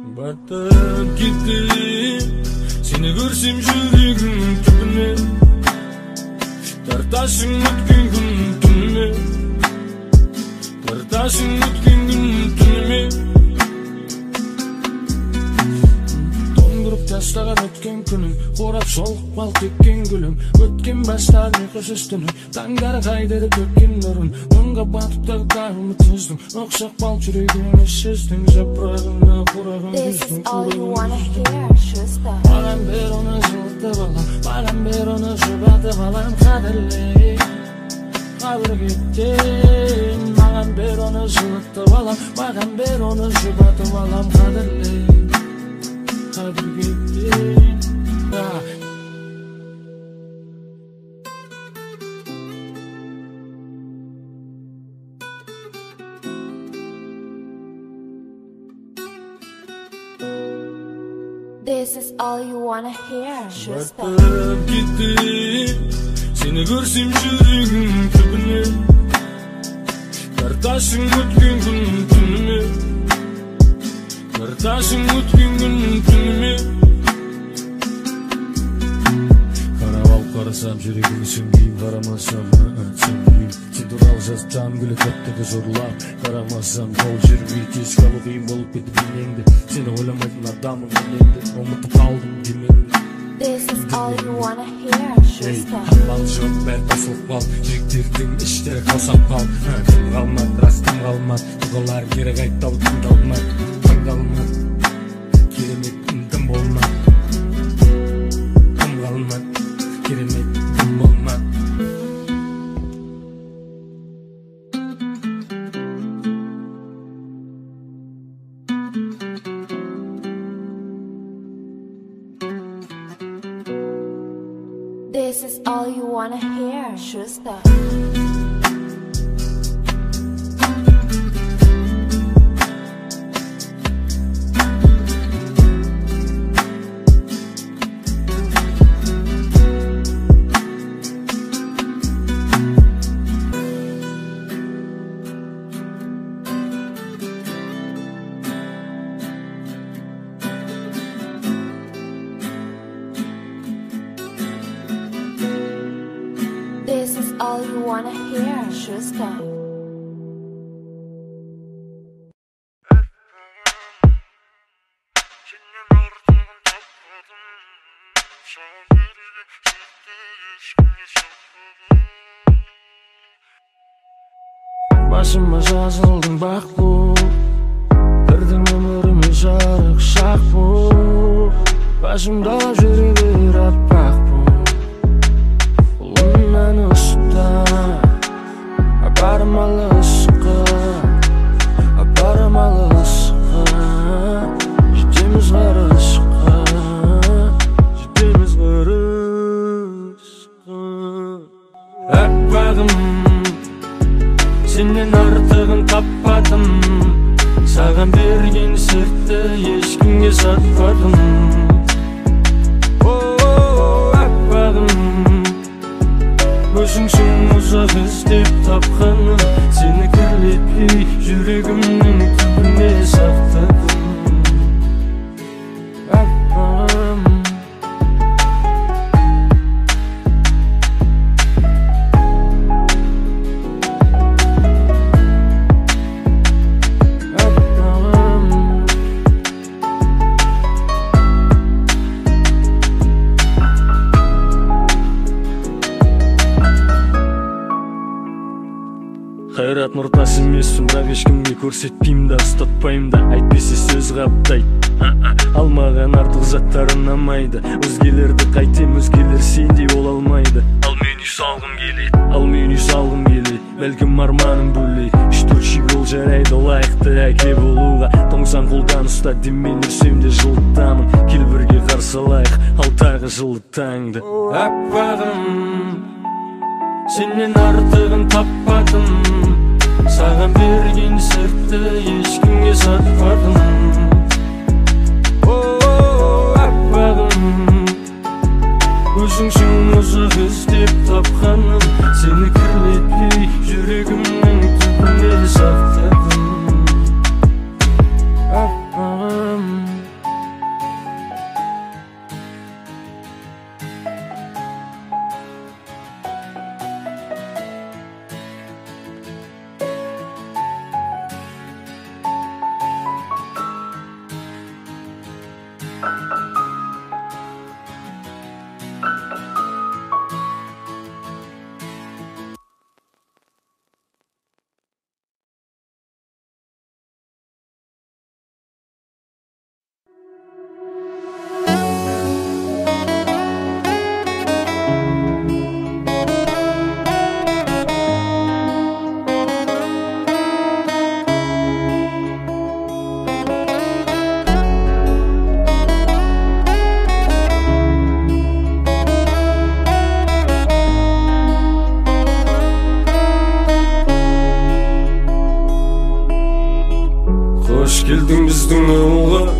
Batып кетті сені көрсем жүрегім түбіне тартасың өткен күн түніме тартасың өткен күн түніме тоңдырып тастаған өткен күнім қорап шолып қалып кеткен гүлім өткен бастар ұйқысыз түнім таңдар қайдырып төккен нұрын мұңға батып тағдырымды түздім ұқсақ бал жүрегіме сіздің жапырағына құраған күздің маған бер оны жылытып алам маған бер оны жұбатып алам қадірлей қабір кеткен маған бер оны жылытып алам маған бер оны жұбатып алам қадірлей қабір кеткен This is all you wanna hear. Батып кетті сені көрсем жүрегім түбіне тартасың өткен күн түніме тартасың өткен күн түніме қарап алып қарасам жүрегім сөнбейін қарамасам сөнбейін сен туралы жазсам күліп көптігі жорлап қарамасам жол жүрмей тесік алу қиын болып кетті денеңді сені ойламайтын адамым мен енді ұмытып қалдым демеңді This is all you wanna hear. Амал жоқ бәрі басылып қал жүректердің іштері қаусап қал тым қалмады рас тым қалмады дұғалар кері қайталып тыңдалмады таңдалмады керемет тым болмады тым қалмады керемет тым болмады This is all you wanna hear. Schuster. This is all you wanna hear. Schuster. Başıma жазылдың бақ бұл кірдің өміріме жарық шақ бұл Başımda жүрегір аппақ бұл Ұлынан ұста апарым алысқа апарым алысқа жетеміз ғарышқа жетеміз ғарышқа аппағым сенен артығын таппадым саған берген сертті ешкімге сатпадым аппағым өзіңсің ұзақ іздеп тапқаным сені кірлетпей жүрегімнің түбіне сақтадым аппағым Қайрат нұртас емеспін, бірақ ешкімге көрсетпеймін да, ұстатпаймын да, әйтпесе сөз қаптайды. Алмаған артық заттар ұнамайды, өзгелерді қайтем, өзгелер сендей бола алмайды. Ал мен үй салғым келеді, бәлкім арманым бөлей. 3-4 жол жарайды, лайықты әке болуға. Тоңсан қолдан ұста, демен үрсем де жылытамын. Кел бірге қарсылайық, алтағы жылы таңды. Аппағым сенен артығын таппадым саған берген сертті ешкімге сатпадым аппағым өзіңсің ұзақ іздеп тапқаным сені кірлетпей жүрегімнің түбіне сақтадым аппағым Hoş geldin bizden avulga.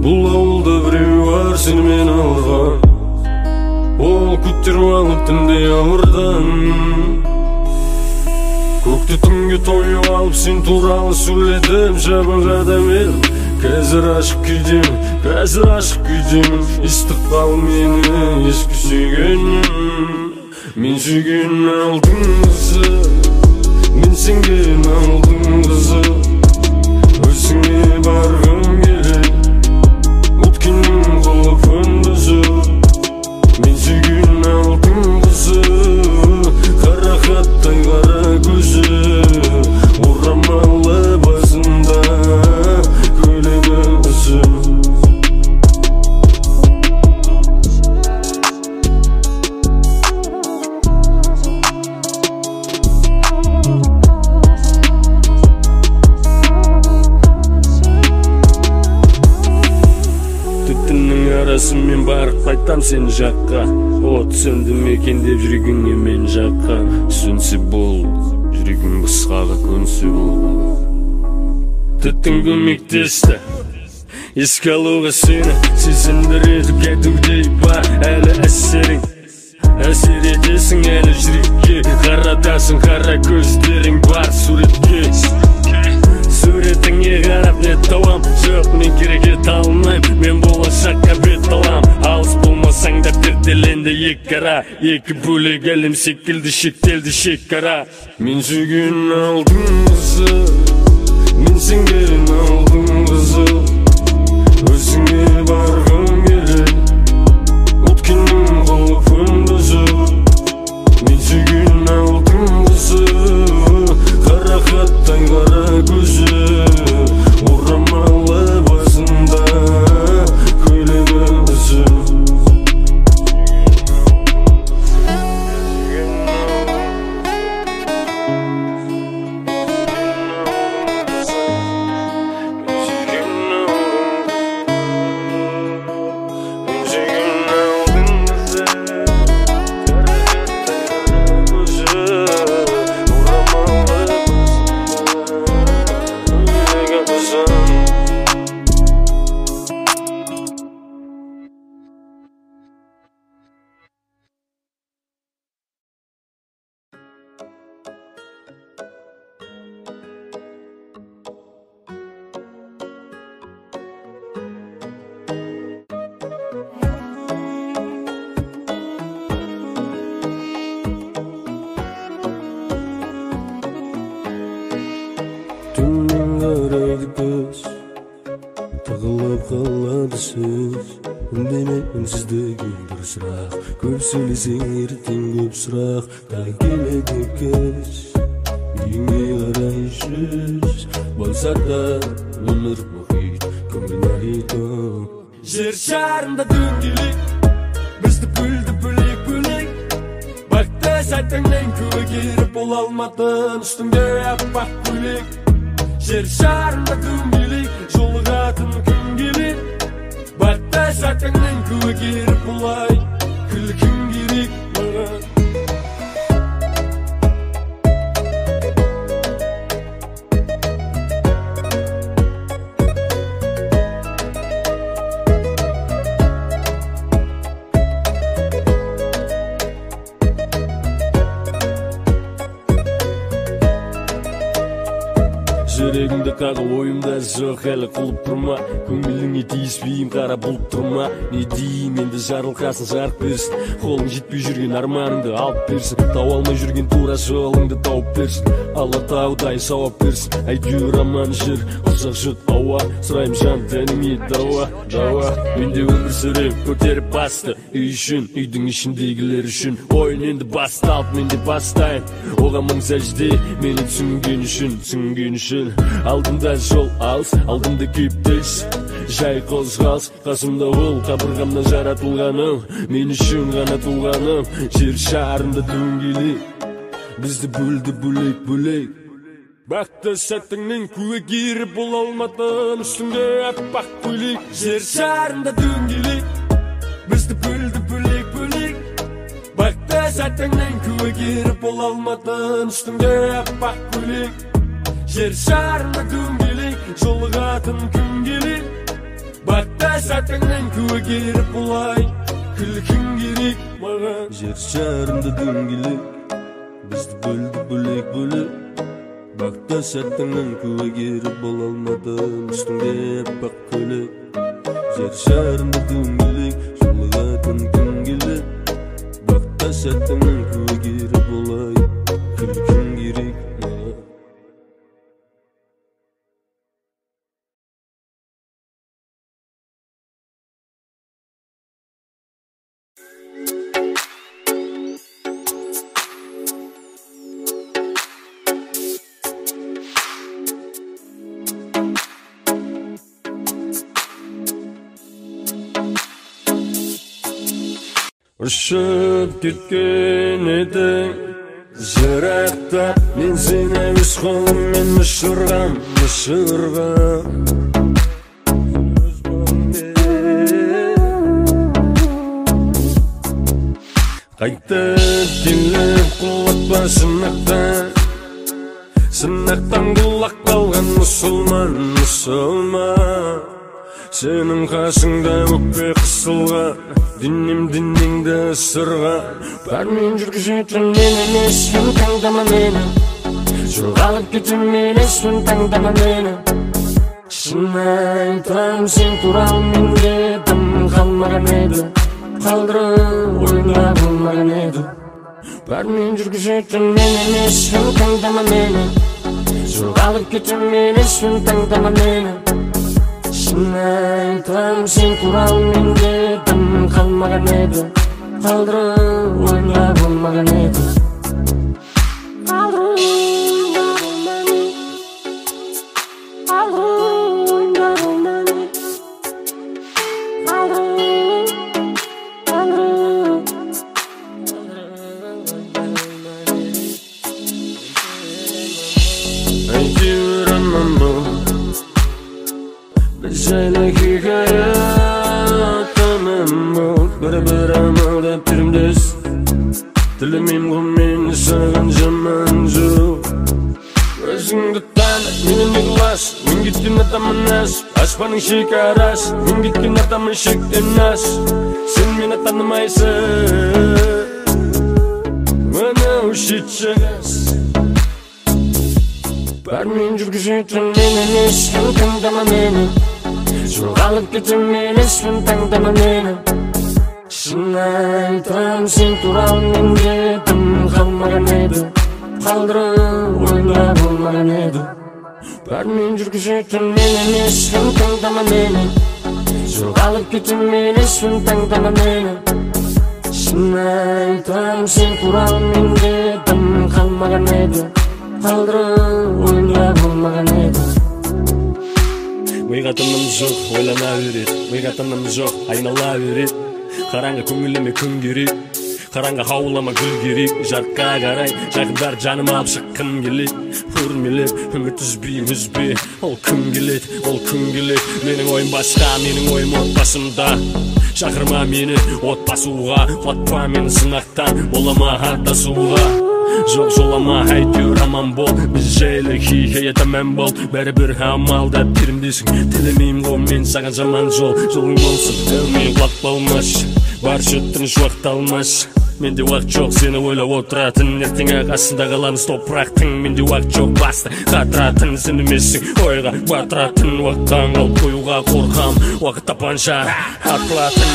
Bul avulda birew var seni men algan. Ol kütürüp alıp tinde yağmurdan. Көкті түнге тойып алып сен туралы сөйледім жабығада мен қазір ашық күйдемін истықпал мені ескі сүйгенім мен сүйген алдың қызы мен сенген алдың қызы өзіңе барғым келеді өткеннің құлпын бұзып мен сүйген алдың қызы қарақаттай қара көзі орамалы басында көйлегі ұзын түтіннің арасымен барып қайтам сен жаққа от сөнді мекен деп жүрегіңе мен жаққан сөнсе бол жүрегім басқаға көнсе бол түтін көмектесті еске алуға сені сезіндіреді кетудей бар әлі әсерің әсер етесің әлі жүрекке қаратасың қара көздерің бар суретке суретіңе қарап не табам жоқ мен керек ете алмаймын мен болашаққа бет алам алыс болмасаң да перделенді екі ара екі бөлек әлем секілді шектелді шекара мен сүйген алдың қызы мен сенген алдың қызы өзіңе барғым келеді өткеннің құлпын бұзып мен сүйген алдың қызы қарақаттай қара көзі орамалы басында көйлегі ұзын Түннен қарайды көз тығылып қалады сөз үндемей үнсіздігің бір сұрақ көп сөйлесең ертең көп сұрақ қай келеді кеш үйіңе қарай жүз болса да өмір мұхит көңіл мұхиты жер шарында дөңгелек бізді бөлді бөлек бақта сәтіңнен көгеріп бола алмадың үстіңде аппақ көйлек жер шарында дөңгелек жолығатын күн келеді бақта сәтіңнен көгеріп болай күлкің керек маған жүрегімді қағып ойымда жоқ әлі қылып тұрма, көңіліңе тиіспейім қара бұлып тұрма. Не дейім енді жарылқасын жарық берсін, қолың жетпей жүрген арманыңды алып берсін, тауа алмай жүрген тура жолыңды тауып берсін, Алла таудай сауап берсін. Әйтеуір аман жүр, ұзақ жұт ауа, сұрайым жан тәніңе дауа. Менде өмір сүрем көтеріп басты, үй үшін, үйдің ішіндегілер үшін. Ойын енді басталып, мен де бастайын, оған мың сәжде, мені түсінген үшін. Алдымда жол алыс, алдымда кептеліс, жай қозғалыс, қасымда ол, қабырғамда жаратылғаным, мен үшін ғана туғаным. Жер шарында дөңгелек, бізді бөлді бөлек. Бақты сәттіңнің куәгері бола алмадың, үстіңде аппақ көйлек. Жер шарында дөңгелек, бізді бөлді бөлек. Бақты сәттіңнің куәгері бола алмадың, үстіңде аппақ көйлек. Жер шарында дөңгелек, жолығатын күн келек. Бақты сәттіңнің куәгері болай, күлкің керек маған. Жер шарында дөңгелек, бізді бөлді бөлек. Бақты сәттіңнің куәгері бола алмадың, үстіңде аппақ көйлек. Жер шарында дөңгелек, жолығатын күн келек. Бақты сәттіңнің куәгері болай, күлкің керек маған. Ұшып кеткен едің жырақта, мен сені өз қолыммен ұшырғам. Қайта келіп құлатпа сынақтан құлақ қалған мұсылман. Сенің қасыңда өкпе қысылған, дініңді ысырған. Бармен жүргізетін мен емеспін, таңдама мені. Жоғалып кетем емеспін, таңдама мені. Шын айтам, сен туралы менде дым қалмаған еді, қалдырып ойымда болмаған еді. Бармен жүргізетін мен емеспін, таңдама мені. Жоғалып кетем емеспін, таңдама мені. Шын айтам, сен туралы менде дым қалмаған еді, қалдырып ойымда болмаған еді. Әйтеуір аман бол, біз жайлы хикая тамам бол. Бір амалдап түрімдес, тілемейм ғой мен саған жаман жоқ. Өзіңді таны, менен не қыласың, мен кеткен атамын аз. Аспанның шекарасы, мен кеткен атамын шектен аз. Сен мені танымайсың, мынау шет жағас. Бармен жүргізетін мен емеспін, таңдама мені. Жоғалып кетем емеспін, таңдама мені. Шын айтам, сен туралы менде дым қалмаған еді, қалдырып ойымда болмаған еді. Бармен жүргізетін мен емеспін, таңдама мені. Жоғалып кетем емеспін, таңдама мені. Шын айтам, сен туралы менде дым қалмаған еді, қалдырып ойымда болмаған еді. Миға тыным жоқ, ойлана береді, миға тыным жоқ, айнала береді. Қараңғы көңіліме күн керек, қараңғы хаулама гүл керек. Жарыққа қарай жақындар жаным алып шыққым келеді. Көрмелеп, үміт үзбе, ол күн келеді. Менің ойым басқа, менің ойым отбасымда. Шақырма мені отбасуға, құлатпа мені сынақтан, болама аттасуға. Жоқ жолама, әйтеуір аман бол, біз жайлы хикая тамам бол. Бәрібір амалдап терімдесің, тілемейм ғой мен саған жаман жол. Жолың болсын, өлмей құлап болмас, бар шөттің уақыт алмас. Менде уақыт жоқ сені ойлап отыратын, ертеңі қасында қаламыз топырақтың. Менде уақыт жоқ басты қатыратын, сен емессің ойға батыратын. Уақыттан қалып қоюға қорқам, уақыт тапқанша атылатын.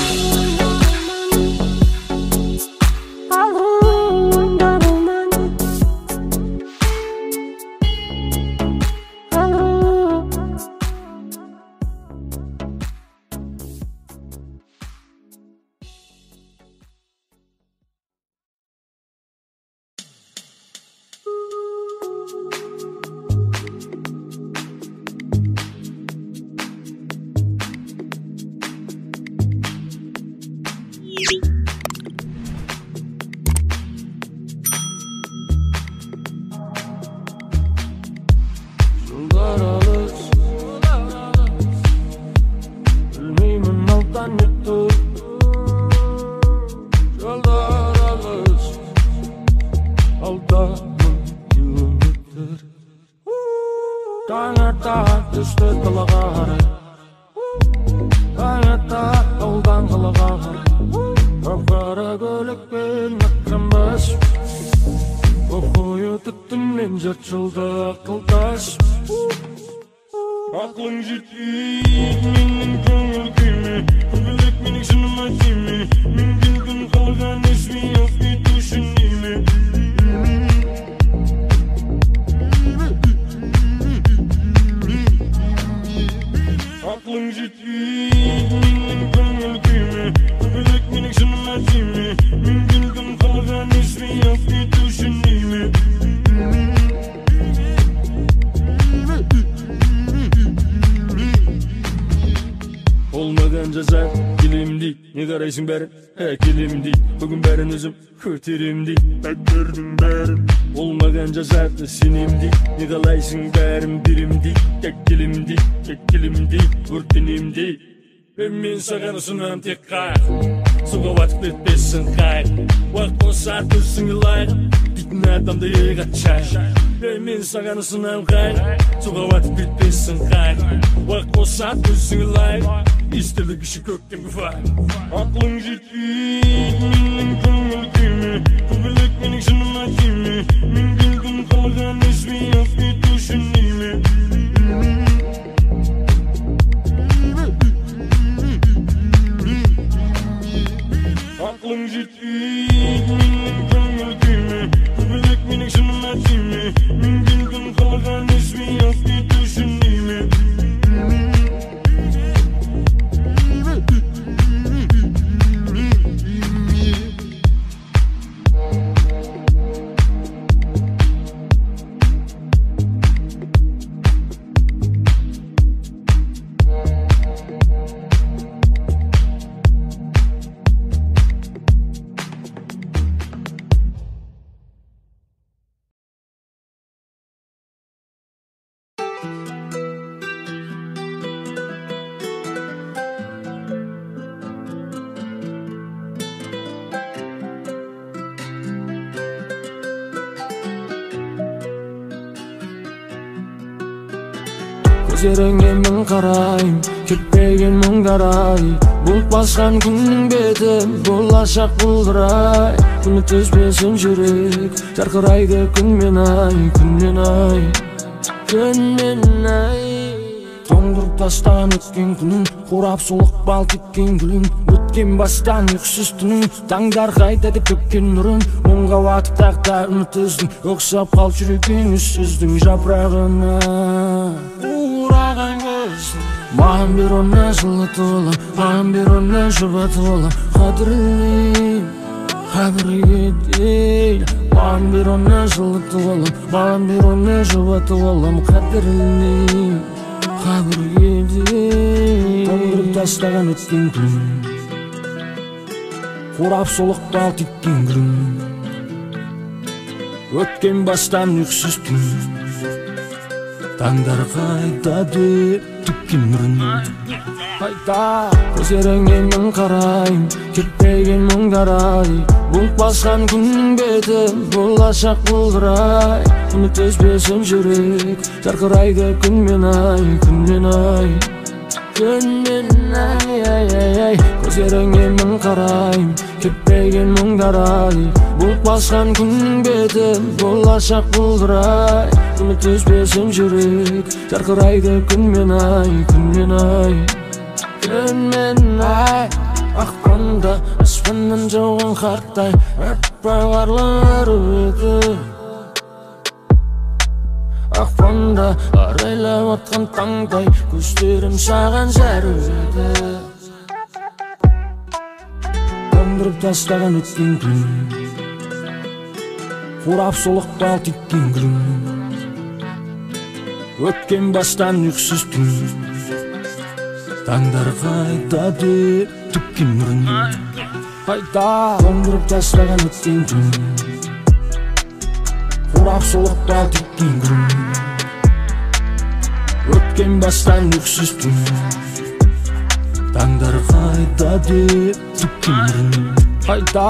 Karayışın bәрін әкелем дейді, бүгін бәрін өзім көтерем дейді. Бәктердің бәрін болмаған жазарды сенем дейді, не қалайсың бәрін берем дейді. Әкелем дейді, өртенем дейді. Мен саған ұсынам тек қайық, суға батып кетпесін қайық. Уақыт қосар төсіңе лайық, дейтін адамды еға чай. Мен саған ұсынам қайық, суға батып кетпесін қайық. Уақыт қосар төсіңе лайық, İstedik işi kökten bir fay. Aklın жетпейді менің көңіл күйме, көбелек менің жыныма тиме. Мен келдім қалған үзбей алып кету үшін неме. Aklın жетпейді менің көңіл күйме, көбелек менің жыныма тиме. Мен келдім қалған үзбей алып кету үшін неме. Көздеріңе мың қарайым, кетпеген мұңдар-ай. Бұлт басқан күннің беті, болашақ бұлдырай. Күні төзбесін жүрек, жарқырайды күнмен ай, күнмен ай, күнмен ай. Тоңдырып тастан өткен күнің, қурап солық бал кеткен гүлің. Өткен бастан ұйқысыз түнің, таңдар қайта деп төккен нұрын. Мұңға уатып тақта үміт үздің, оқсап қал жүрегің үссіздің жапырағына. Маған бер оны жылытып алам, маған бер оны жұбатып алам. Қадірлейм, қабірге дейін. Маған бер оны жылытып алам, маған бер оны жұбатып алам. Қадірлейм, қабірге дейін. Тоңдырып тастаған өткен күн, қурап солық бал теккен гүлің. Өткен бастан ұйқысыз түн, таңдар қайта деп төккен нұрын. Қайта көздеріңе мың қарайым, кетпеген мұңдар-ай. Бұлт басқан күннің беті, болашақ бұлдырай. Үміт үзбесін жүрек, жарқырайды күнмен ай, күнмен ай, күнмен ай көздеріңе мың қарайым, кетпеген мұңдар-ай. Бұлт басқан күннің беті, болашақ бұлдырай. Үміт үзбесін жүрек, жарқырайды күнмен ай, күнмен ай. Күнмен ай, ақпанда аспаннан жауған қарттай, аппақ қарлар өті. Ақпанда арайлап атқан таңдай, көздерім саған зәреді. Қондырып тастаған өткен күн, қурап солықпал теккен күн. Өткен бастан ұйқысыз түн, таңдар қайда деп түккен нұрын. Қайда қондырып тастаған өткен күн, қурап солықпал теккен күн. Өткен бастан ұйқысыз түн, таңдар қайда деп түккен нұрын. Қайда